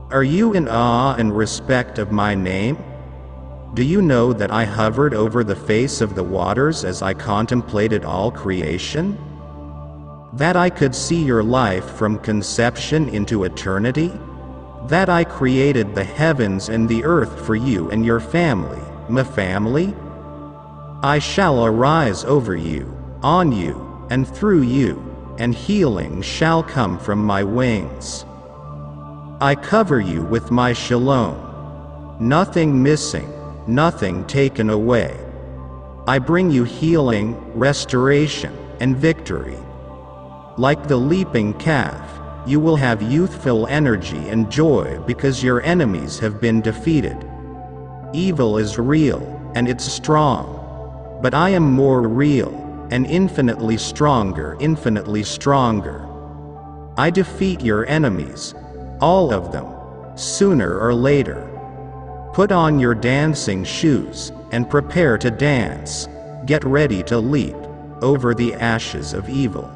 Are you in awe and respect of my name? Do you know that I hovered over the face of the waters as I contemplated all creation? That I could see your life from conception into eternity? That I created the heavens and the earth for you and your family, my family? I shall arise over you, on you, and through you, and healing shall come from my wings. I cover you with my shalom. Nothing missing, nothing taken away. I bring you healing, restoration, and victory. Like the leaping calf, you will have youthful energy and joy because your enemies have been defeated. Evil is real, and it's strong. But I am more real, and infinitely stronger. I defeat your enemies, all of them, sooner or later. Put on your dancing shoes, and prepare to dance. Get ready to leap over the ashes of evil.